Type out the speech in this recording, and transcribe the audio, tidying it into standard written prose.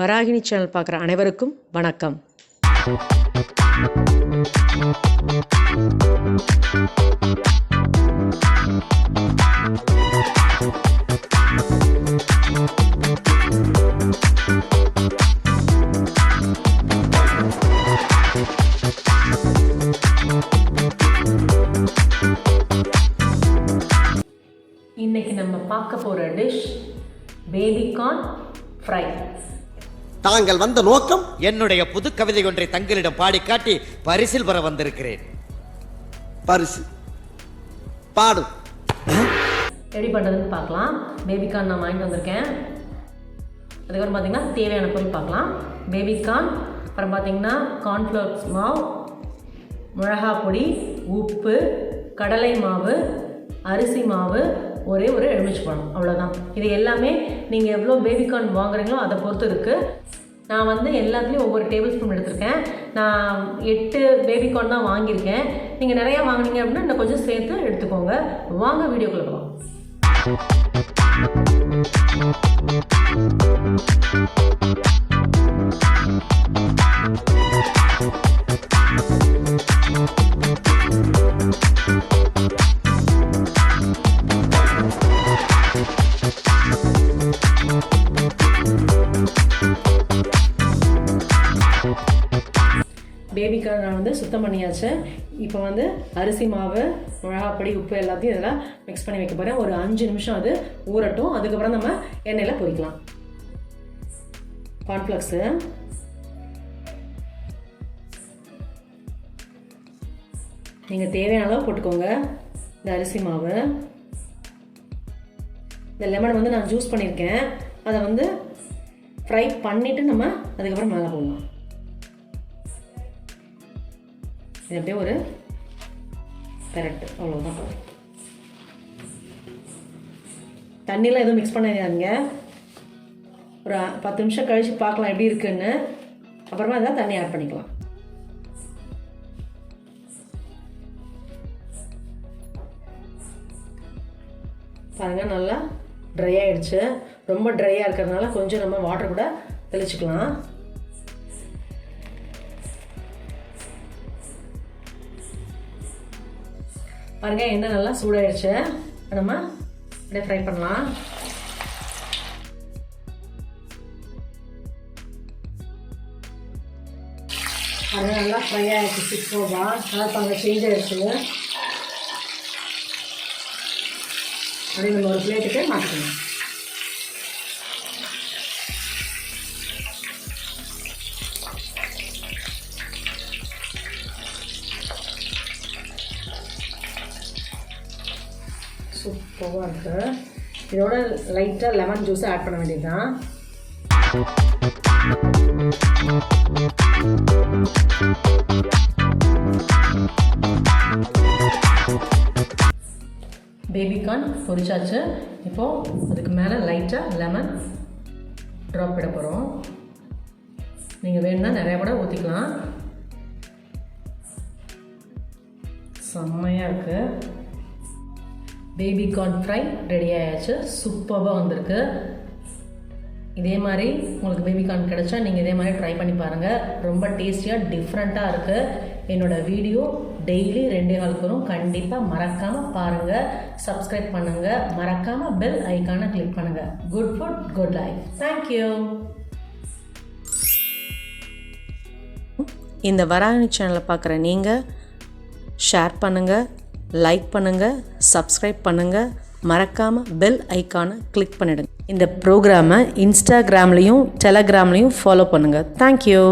Varahini channel பார்க்குற அனைவருக்கும் வணக்கம். இன்னைக்கு நம்ம பார்க்க போகிற டிஷ் பேபி கார்ன் ஃப்ரை. தாங்கள் வந்த நோக்கம்? என்னுடைய புது கவிதை ஒன்றை தங்களிடம் பாடி காட்டி பரிசில் பெற வந்திருக்கிறேன். பரிசு பாடு. எப்படி பண்ணுறதுன்னு பார்க்கலாம். பேபி கார்ன் நான் வாங்கிட்டு வந்திருக்கேன். அதுக்கப்புறம் பார்த்தீங்கன்னா தேவையான பொருள் பார்க்கலாம். பேபி கார்ன், அப்புறம் பார்த்தீங்கன்னா கார்ன்ஃப்ளவர்ஸ் மாவு, மிளகா பொடி, உப்பு, கடலை மாவு, அரிசி மாவு, ஒரே ஒரு எலுமிச்சை பழம், அவ்வளோதான். இது எல்லாமே நீங்கள் எவ்வளோ பேபிகார்ன் வாங்குறீங்களோ அதை பொறுத்து இருக்குது. நான் வந்து எல்லாத்துலேயும் ஒவ்வொரு டேபிள் ஸ்பூன் எடுத்திருக்கேன். நான் 8 பேபிகார்ன் தான் வாங்கியிருக்கேன். நீங்கள் நிறையா வாங்கினீங்க அப்படின்னா இன்னும் கொஞ்சம் சேர்த்து எடுத்துக்கோங்க. வாங்க வீடியோக்குள்ள போகலாம். பேபிக்கார்ன் நான் வந்து சுத்தம் பண்ணியாச்சு. இப்போ வந்து அரிசி மாவு, மிளகாப்பொடி, உப்பு எல்லாத்தையும் இதெல்லாம் மிக்ஸ் பண்ணி வைக்க போகிறேன். ஒரு 5 நிமிஷம் அது ஊறட்டும். அதுக்கப்புறம் நம்ம எண்ணெயில் பொரிக்கலாம். கார்ன்ஃப்ளக்ஸு, நீங்கள் தேவையான அளவு போட்டுக்கோங்க. இந்த அரிசி மாவு, இந்த லெமன் வந்து நான் ஜூஸ் பண்ணியிருக்கேன். அதை வந்து ஃப்ரை பண்ணிவிட்டு நம்ம அதுக்கப்புறம் மேலே போடலாம். இது அப்படியே ஒரு பெரட்டு, அவ்வளோதான். தண்ணியெலாம் எதுவும் மிக்ஸ் பண்ணிடாதீங்க. ஒரு 10 நிமிஷம் கழித்து பார்க்கலாம் எப்படி இருக்குன்னு. அப்புறமா எதாவது தண்ணி ஆட் பண்ணிக்கலாம். பாருங்கள், நல்லா ட்ரை ஆகிடுச்சு. ரொம்ப ட்ரையாக இருக்கிறதுனால கொஞ்சம் நம்ம வாட்டர் கூட தெளிச்சுக்கலாம். பாருங்க, எண்ணெய் நல்லா சூடாயிடுச்சு. நம்ம அப்படியே ஃப்ரை பண்ணலாம். அது நல்லா ஃப்ரை ஆகிடுச்சு. 6 ரூபா கலர் பாருங்க, சேஞ்ச் ஆகிடுச்சு. அப்படியே நம்ம ஒரு பிளேட்டுக்கு மாற்றிக்கணும். சூப்பராக இருக்குது. இதோட லைட்டாக லெமன் ஜூஸை ஆட் பண்ண வேண்டியதுதான். பேபிகார்ன் பொரிச்சாச்சு. இப்போது அதுக்கு மேலே லைட்டாக லெமன் ட்ராப் விட போகிறோம். நீங்கள் வேணும்னா நிறையா கூட ஊற்றிக்கலாம். செம்மையாக இருக்குது. பேபிகார்ன் ஃப்ரை ரெடி ஆயாச்சு. சூப்பராக வந்திருக்கு. இதே மாதிரி உங்களுக்கு பேபிகார்ன் கிடைச்சா நீங்கள் இதே மாதிரி ட்ரை பண்ணி பாருங்கள். ரொம்ப டேஸ்டியாக டிஃப்ரெண்ட்டாக இருக்குது. என்னோடய வீடியோ டெய்லி 2 நாளுக்கு வரும். கண்டிப்பாக மறக்காமல் பாருங்கள். சப்ஸ்கிரைப் பண்ணுங்கள். மறக்காமல் பெல் ஐக்கானை கிளிக் பண்ணுங்கள். Good food good life. Thank you. இந்த வராகினி சேனலை பார்க்குற நீங்கள் ஷேர் பண்ணுங்கள், லைக் பண்ணுங்கள், சப்ஸ்கிரைப் பண்ணுங்கள். மறக்காமல் பெல் ஐக்கானை கிளிக் பண்ணிடுங்க. இந்த ப்ரோக்ராமை இன்ஸ்டாகிராம்லேயும் டெலகிராம்லேயும் ஃபாலோ பண்ணுங்கள். தேங்க்யூ.